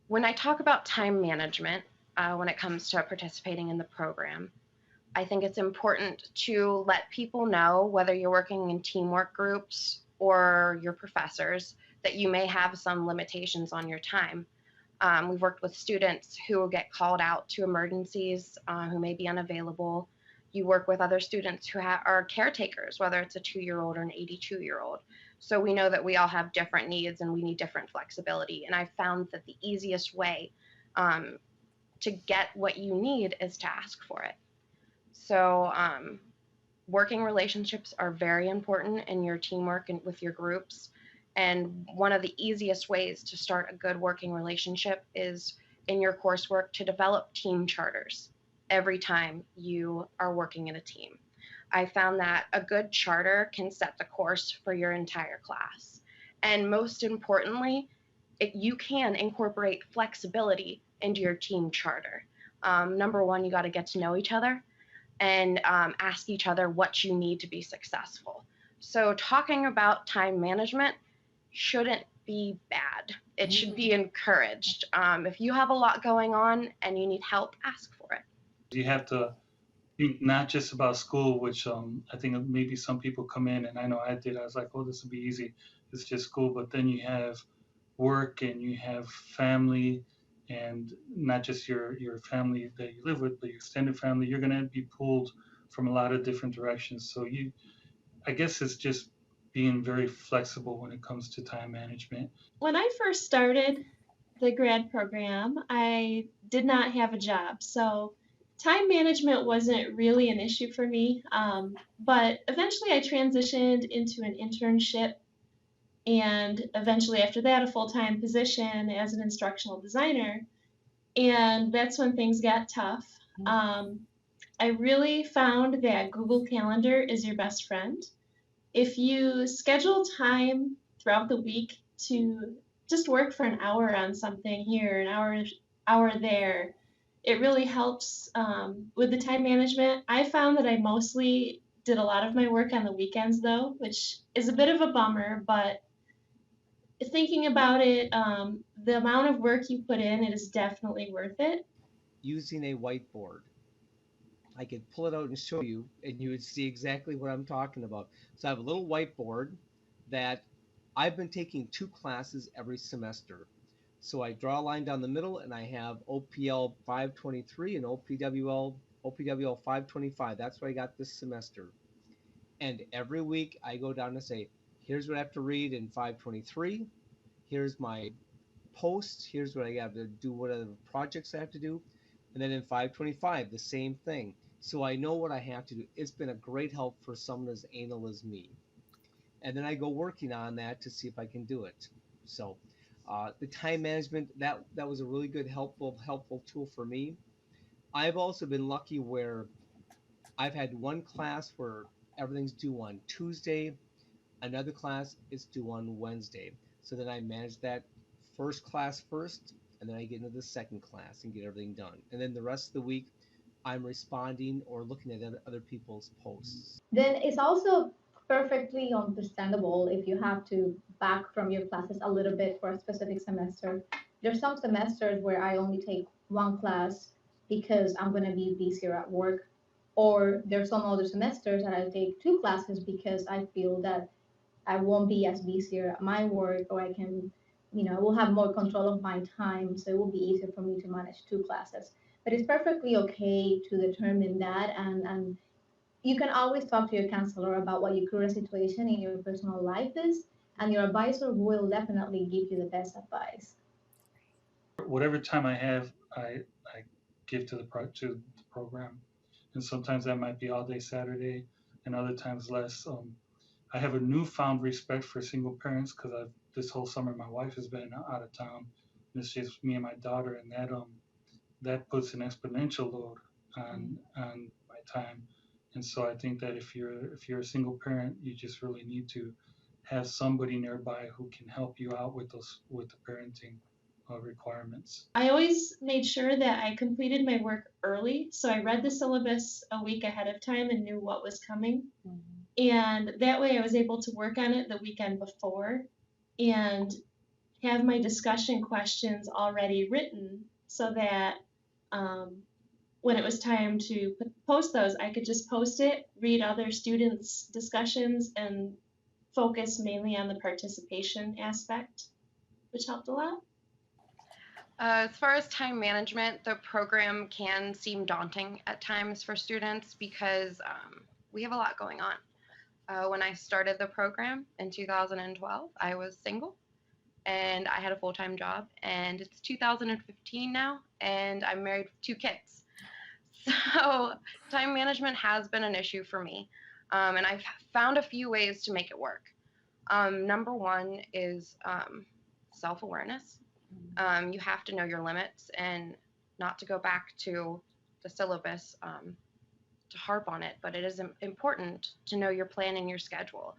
When I talk about time management, when it comes to participating in the program, I think it's important to let people know, whether you're working in teamwork groups or your professors, that you may have some limitations on your time. We've worked with students who will get called out to emergencies, who may be unavailable. You work with other students who are caretakers, whether it's a 2-year-old or an 82-year-old. So we know that we all have different needs and we need different flexibility. And I found that the easiest way to get what you need is to ask for it. So working relationships are very important in your teamwork and with your groups. And one of the easiest ways to start a good working relationship is in your coursework to develop team charters every time you are working in a team. I found that a good charter can set the course for your entire class. And most importantly, you can incorporate flexibility into your team charter. Number one, you got to get to know each other and ask each other what you need to be successful. So talking about time management shouldn't be bad. It should be encouraged. If you have a lot going on and you need help, ask for it. You have to think not just about school, which I think maybe some people come in, and I know I did. I was like, oh, this will be easy. It's just school. But then you have work and you have family, and not just your family that you live with, but your extended family. You're going to be pulled from a lot of different directions. So I guess it's just being very flexible when it comes to time management. When I first started the grad program, I did not have a job, so time management wasn't really an issue for me. But eventually, I transitioned into an internship, and eventually, after that, a full time position as an instructional designer. And that's when things got tough. I really found that Google Calendar is your best friend. If you schedule time throughout the week to just work for an hour on something here, an hour there, it really helps with the time management. I found that I mostly did a lot of my work on the weekends though, which is a bit of a bummer, but thinking about it, the amount of work you put in, it is definitely worth it. Using a whiteboard. I could pull it out and show you, and you would see exactly what I'm talking about. So I have a little whiteboard that I've been taking 2 classes every semester. So I draw a line down the middle, and I have OPL 523 and OPWL 525. That's what I got this semester. And every week I go down and say, here's what I have to read in 523. Here's my posts. Here's what I have to do, what other projects I have to do. And then in 525, the same thing. So I know what I have to do. It's been a great help for someone as anal as me. And then I go working on that to see if I can do it. So the time management, that was a really good, helpful tool for me. I've also been lucky where I've had one class where everything's due on Tuesday, another class is due on Wednesday. So then I manage that first class first, and then I get into the second class and get everything done. And then the rest of the week, I'm responding or looking at other people's posts. Then it's also perfectly understandable if you have to back from your classes a little bit for a specific semester. There's some semesters where I only take one class because I'm going to be busier at work, or there's some other semesters that I take 2 classes because I feel that I won't be as busier at my work, or I can, I will have more control of my time, so it will be easier for me to manage 2 classes. But it's perfectly okay to determine that, and you can always talk to your counselor about what your current situation in your personal life is, and your advisor will definitely give you the best advice. Whatever time I have, I give to the program, and sometimes that might be all day Saturday, and other times less. I have a newfound respect for single parents because this whole summer my wife has been out of town, and it's just me and my daughter, and that puts an exponential load on my time. And so I think that if you're a single parent, you just really need to have somebody nearby who can help you out with the parenting requirements. I always made sure that I completed my work early, so I read the syllabus a week ahead of time and knew what was coming. And that way I was able to work on it the weekend before and have my discussion questions already written so that when it was time to post those, I could just post it, read other students' discussions, and focus mainly on the participation aspect, which helped a lot. As far as time management, the program can seem daunting at times for students because we have a lot going on. When I started the program in 2012, I was single and I had a full-time job, and it's 2015 now, and I'm married with 2 kids. So time management has been an issue for me, and I've found a few ways to make it work. Number one is self-awareness. You have to know your limits and not to go back to the syllabus to harp on it, but it is important to know your plan and your schedule.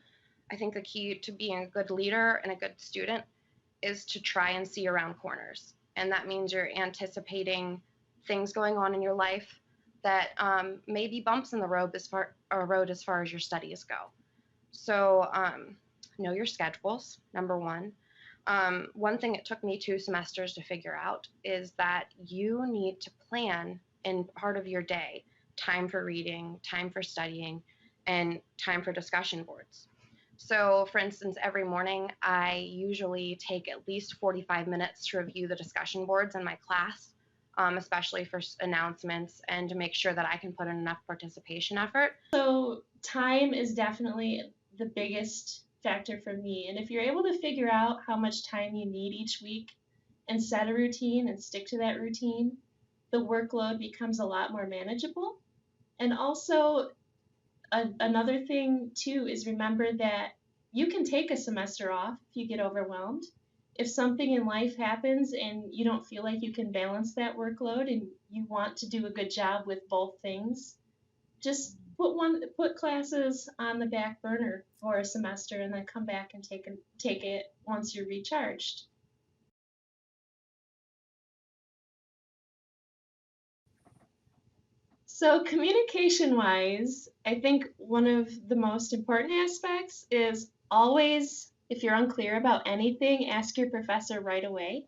I think the key to being a good leader and a good student is to try and see around corners. And that means you're anticipating things going on in your life that may be bumps in the road as far as your studies go. So know your schedules, number one. One thing it took me 2 semesters to figure out is that you need to plan in part of your day time for reading, time for studying, and time for discussion boards. So, for instance, every morning I usually take at least 45 minutes to review the discussion boards in my class, especially for announcements and to make sure that I can put in enough participation effort. So, time is definitely the biggest factor for me. And if you're able to figure out how much time you need each week and set a routine and stick to that routine, the workload becomes a lot more manageable. And also, another thing too is remember that you can take a semester off if you get overwhelmed. If something in life happens and you don't feel like you can balance that workload and you want to do a good job with both things, just put classes on the back burner for a semester and then come back and take it once you're recharged. So communication-wise, I think one of the most important aspects is always, if you're unclear about anything, ask your professor right away.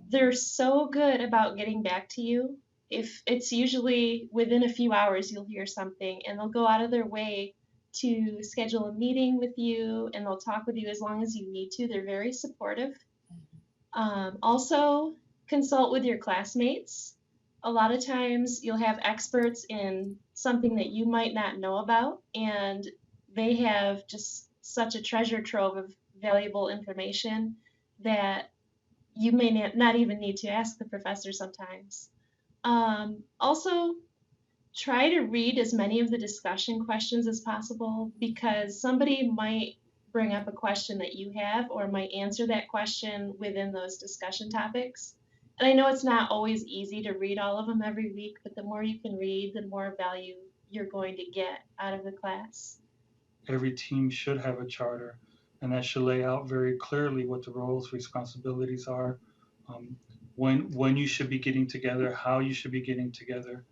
They're so good about getting back to you. If it's usually within a few hours, you'll hear something, and they'll go out of their way to schedule a meeting with you, and they'll talk with you as long as you need to. They're very supportive. Also, consult with your classmates. A lot of times you'll have experts in something that you might not know about, and they have just such a treasure trove of valuable information that you may not even need to ask the professor sometimes. Also, try to read as many of the discussion questions as possible because somebody might bring up a question that you have or might answer that question within those discussion topics. And I know it's not always easy to read all of them every week, but the more you can read, the more value you're going to get out of the class. Every team should have a charter, and that should lay out very clearly what the roles, responsibilities are, when you should be getting together, how you should be getting together,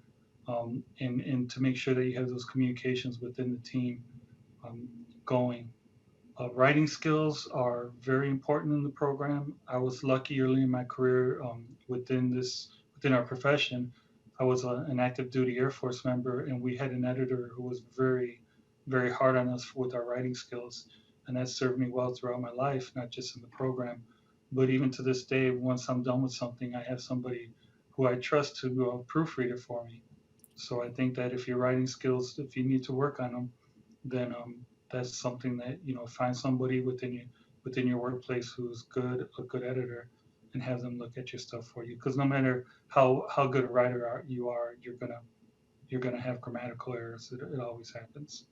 and to make sure that you have those communications within the team going. Writing skills are very important in the program. I was lucky early in my career within our profession. I was an active duty Air Force member, and we had an editor who was very, very hard on us with our writing skills, and that served me well throughout my life, not just in the program, but even to this day. Once I'm done with something, I have somebody who I trust to proofread it for me. So I think that if your writing skills, if you need to work on them, then that's something that find somebody within your workplace who's a good editor, and have them look at your stuff for you. Because no matter how good a writer you are, you're gonna have grammatical errors. It always happens.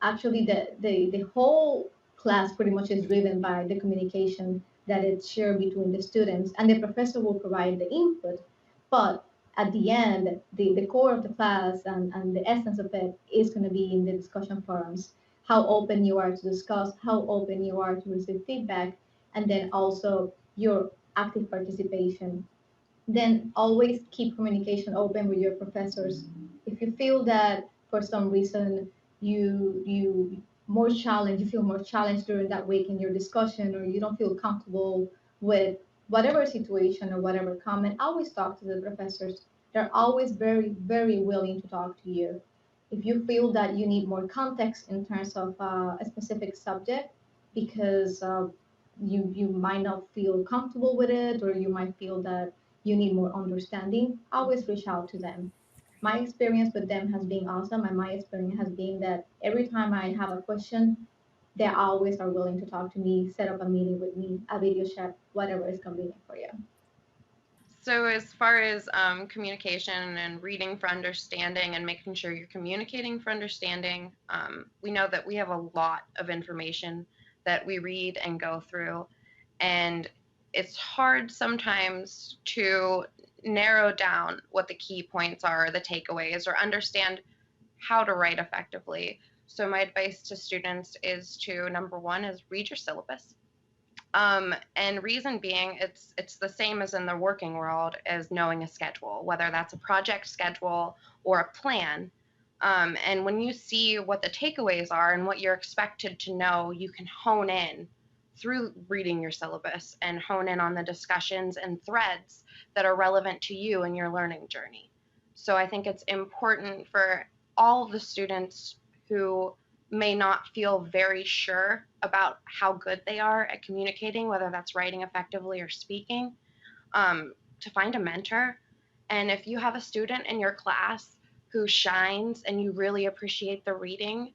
Actually, the whole class pretty much is driven by the communication that is shared between the students, and the professor will provide the input. But at the end, the core of the class and the essence of it is going to be in the discussion forums. How open you are to discuss, how open you are to receive feedback, and then also your active participation. Then always keep communication open with your professors. If you feel that for some reason you feel more challenged during that week in your discussion, or you don't feel comfortable with whatever situation or whatever comment, always talk to the professors. They're always very, very willing to talk to you. If you feel that you need more context in terms of a specific subject, because you might not feel comfortable with it, or you might feel that you need more understanding, always reach out to them. My experience with them has been awesome, and my experience has been that every time I have a question, they always are willing to talk to me, set up a meeting with me, a video chat, whatever is convenient for you. So as far as communication and reading for understanding and making sure you're communicating for understanding, we know that we have a lot of information that we read and go through, and it's hard sometimes to narrow down what the key points are, the takeaways, or understand how to write effectively. So my advice to students is to, number one, is read your syllabus. And reason being, it's the same as in the working world as knowing a schedule, whether that's a project schedule or a plan. And when you see what the takeaways are and what you're expected to know, you can hone in through reading your syllabus and hone in on the discussions and threads that are relevant to you and your learning journey. So I think it's important for all the students who may not feel very sure about how good they are at communicating, whether that's writing effectively or speaking, to find a mentor. And if you have a student in your class who shines and you really appreciate the reading,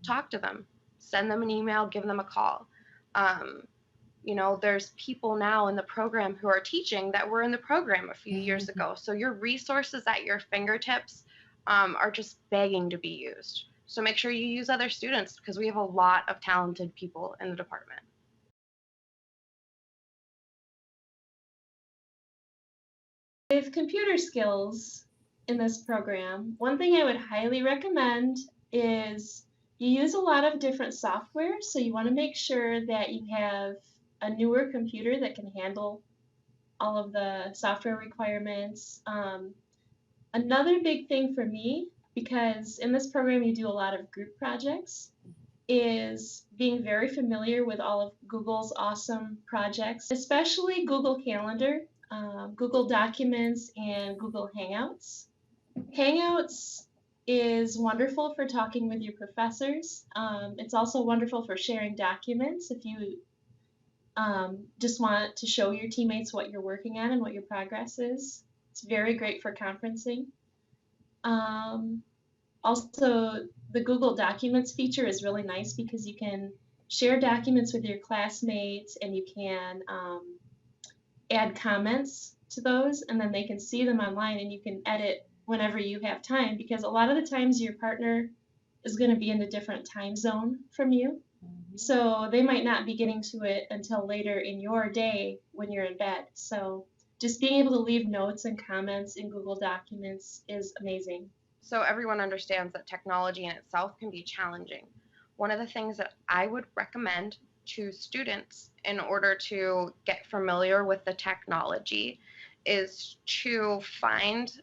talk to them, send them an email, give them a call. There's people now in the program who are teaching that were in the program a few years ago. So your resources at your fingertips are just begging to be used. So make sure you use other students because we have a lot of talented people in the department. With computer skills in this program, one thing I would highly recommend is you use a lot of different software, so you want to make sure that you have a newer computer that can handle all of the software requirements. Another big thing for me, because in this program you do a lot of group projects, is being very familiar with all of Google's awesome projects, especially Google Calendar, Google Documents, and Google Hangouts. Hangouts is wonderful for talking with your professors. It's also wonderful for sharing documents if you just want to show your teammates what you're working on and what your progress is. It's very great for conferencing. Also, the Google Documents feature is really nice because you can share documents with your classmates and you can add comments to those, and then they can see them online and you can edit whenever you have time, because a lot of the times your partner is going to be in a different time zone from you. So they might not be getting to it until later in your day when you're in bed. So just being able to leave notes and comments in Google Documents is amazing. So everyone understands that technology in itself can be challenging. One of the things that I would recommend to students in order to get familiar with the technology is to find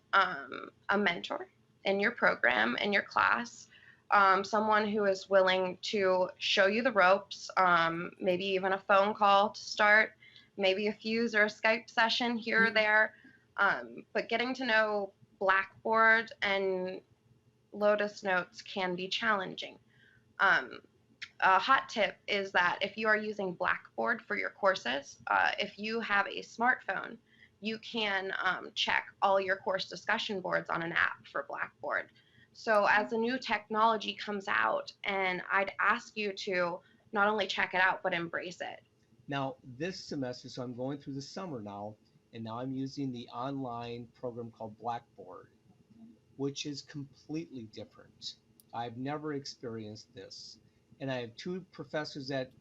a mentor in your program, in your class, someone who is willing to show you the ropes, maybe even a phone call to start, maybe a Fuse or a Skype session here or there, but getting to know Blackboard and Lotus Notes can be challenging. A hot tip is that if you are using Blackboard for your courses, if you have a smartphone, you can check all your course discussion boards on an app for Blackboard. So as a new technology comes out, and I'd ask you to not only check it out, but embrace it. Now, this semester, so I'm going through the summer now, and now I'm using the online program called Blackboard, which is completely different. I've never experienced this. And I have two professors that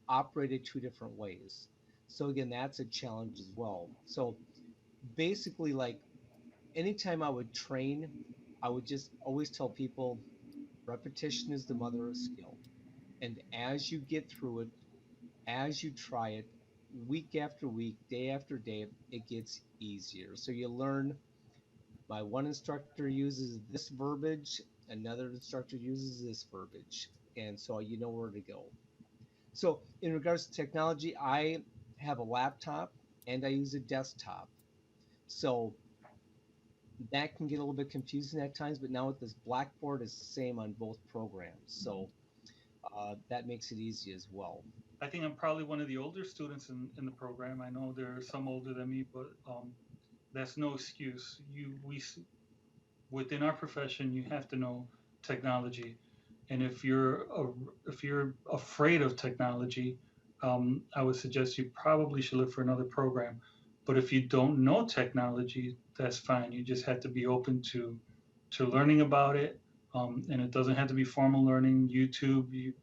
operated two different ways. So again, that's a challenge as well. So basically, like anytime I would train, I would just always tell people repetition is the mother of skill. And as you get through it, as you try it, week after week, day after day, it gets easier. So you learn. My one instructor uses this verbiage, another instructor uses this verbiage, and so you know where to go. So in regards to technology, I have a laptop and I use a desktop. So that can get a little bit confusing at times, but now with this Blackboard is the same on both programs. So that makes it easy as well. I think I'm probably one of the older students in the program. I know there are some older than me, but that's no excuse. Within our profession, you have to know technology, and if you're afraid of technology, I would suggest you probably should look for another program. But if you don't know technology, that's fine. You just have to be open to learning about it, and it doesn't have to be formal learning. YouTube, you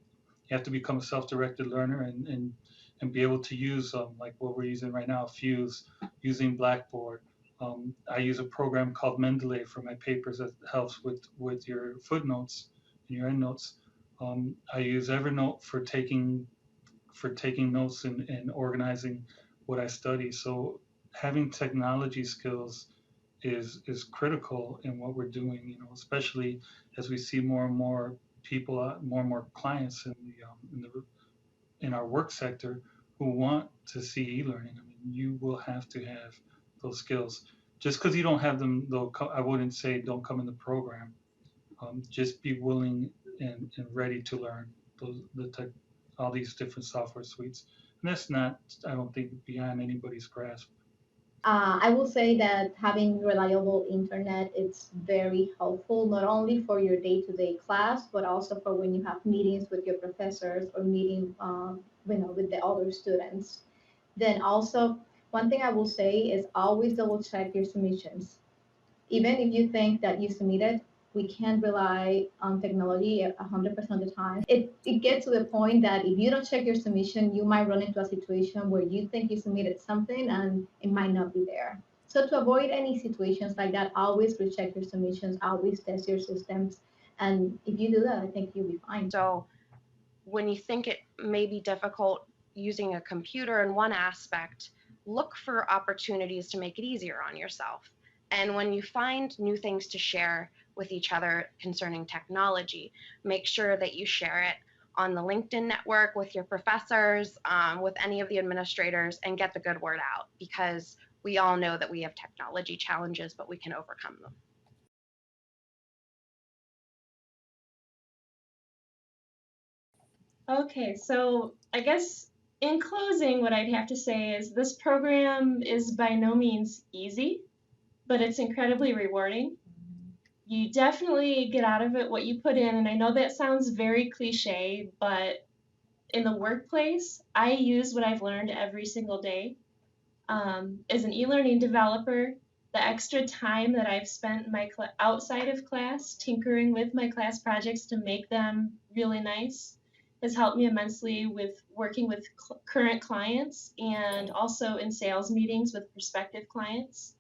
have to become a self-directed learner and be able to use like what we're using right now, Fuse, using Blackboard. I use a program called Mendeley for my papers that helps with your footnotes and your endnotes. I use Evernote for taking notes and organizing what I study. So having technology skills is critical in what we're doing. You know, especially as we see more and more people, more and more clients in our work sector who want to see e-learning. I mean, you will have to have those skills. Just because you don't have them, though, I wouldn't say don't come in the program. Just be willing and ready to learn all these different software suites. And that's not, I don't think, beyond anybody's grasp. I will say that having reliable internet is very helpful, not only for your day-to-day class, but also for when you have meetings with your professors or meeting, with the other students. Then also, one thing I will say is always double check your submissions. Even if you think that you submitted, we can't rely on technology 100% of the time. It gets to the point that if you don't check your submission, you might run into a situation where you think you submitted something and it might not be there. So to avoid any situations like that, always recheck your submissions, always test your systems. And if you do that, I think you'll be fine. So when you think it may be difficult using a computer in one aspect, look for opportunities to make it easier on yourself. And when you find new things to share with each other concerning technology, make sure that you share it on the LinkedIn network with your professors, with any of the administrators, and get the good word out, because we all know that we have technology challenges, but we can overcome them. Okay, so I guess in closing, what I'd have to say is this program is by no means easy, but it's incredibly rewarding. You definitely get out of it what you put in, and I know that sounds very cliche, but in the workplace, I use what I've learned every single day. As an e-learning developer, the extra time that I've spent in my outside of class tinkering with my class projects to make them really nice has helped me immensely with working with current clients and also in sales meetings with prospective clients.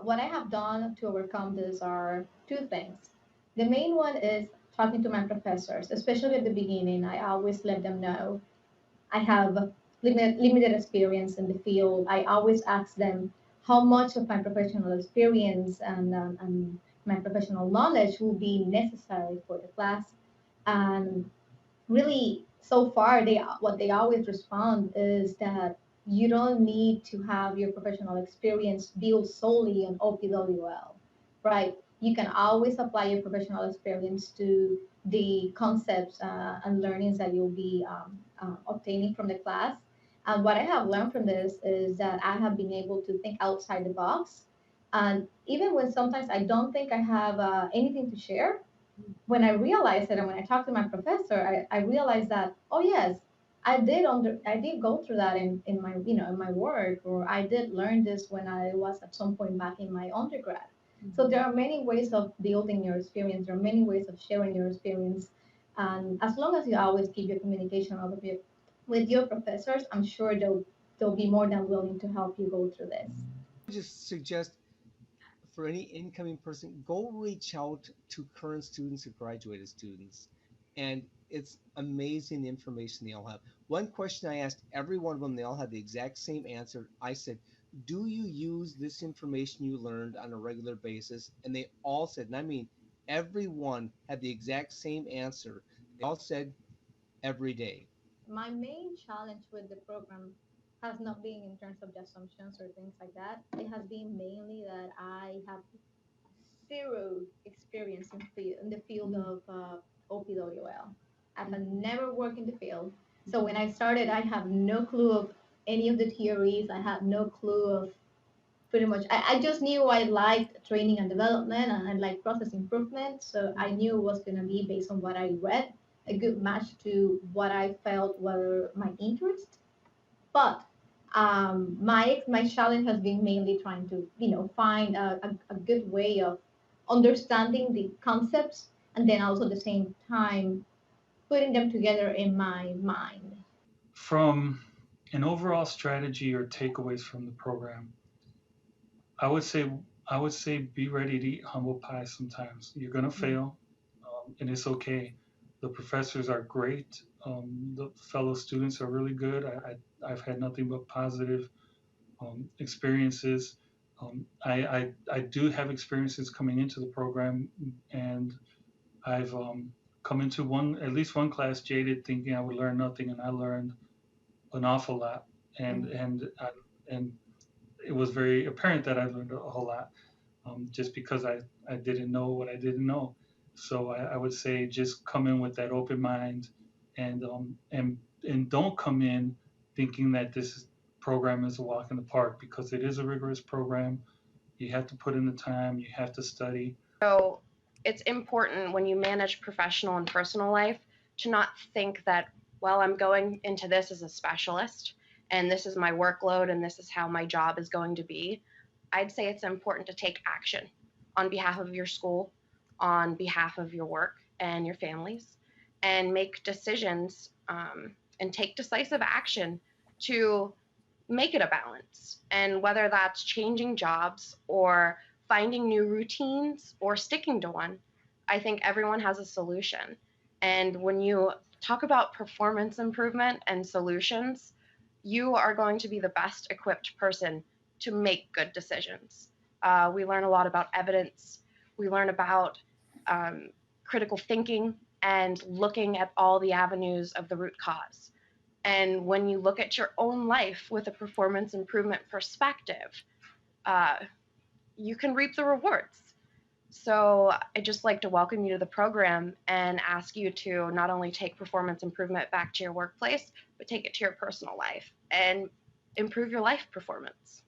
What I have done to overcome this are two things. The main one is talking to my professors, especially at the beginning. I always let them know I have limited experience in the field. I always ask them how much of my professional experience and my professional knowledge will be necessary for the class. And really, so far, what they always respond is that you don't need to have your professional experience built solely on OPWL, right? You can always apply your professional experience to the concepts and learnings that you'll be obtaining from the class. And what I have learned from this is that I have been able to think outside the box. And even when sometimes I don't think I have anything to share, when I realized it and when I talked to my professor, I realized that, oh yes, I did go through that in my in my work, or I did learn this when I was at some point back in my undergrad. So there are many ways of building your experience. There are many ways of sharing your experience. And as long as you always keep your communication open with your professors, I'm sure they'll be more than willing to help you go through this. I just suggest for any incoming person, go reach out to current students or graduated students. And it's amazing the information they all have. One question I asked every one of them, they all had the exact same answer. I said, do you use this information you learned on a regular basis? And they all said, and I mean, everyone had the exact same answer. They all said every day. My main challenge with the program has not been in terms of the assumptions or things like that. It has been mainly that I have zero experience in the field of OPWL. I've never worked in the field. So when I started, I have no clue of any of the theories. I had no clue of pretty much. I just knew I liked training and development and I liked process improvement. So I knew it was going to be based on what I read, a good match to what I felt were my interests. But my challenge has been mainly trying to find a good way of understanding the concepts and then also at the same time putting them together in my mind. From an overall strategy or takeaways from the program, I would say I would say be ready to eat humble pie sometimes. You're gonna fail, and it's okay. The professors are great. The fellow students are really good. I've had nothing but positive experiences. I do have experiences coming into the program, and I've come into at least one class jaded, thinking I would learn nothing, and I learned an awful lot. And Mm. and it was very apparent that I learned a whole lot, just because I didn't know what I didn't know. So I would say just come in with that open mind, and and don't come in thinking that program is a walk in the park, because it is a rigorous program. You have to put in the time. You have to study. So it's important when you manage professional and personal life to not think that, well, I'm going into this as a specialist and this is my workload and this is how my job is going to be. I'd say it's important to take action on behalf of your school, on behalf of your work and your families, and make decisions and take decisive action to make it a balance. And whether that's changing jobs or finding new routines or sticking to one, I think everyone has a solution. And when you talk about performance improvement and solutions, you are going to be the best equipped person to make good decisions. We learn a lot about evidence, we learn about critical thinking and looking at all the avenues of the root cause. And when you look at your own life with a performance improvement perspective, uh, you can reap the rewards. So I'd just like to welcome you to the program and ask you to not only take performance improvement back to your workplace, but take it to your personal life and improve your life performance.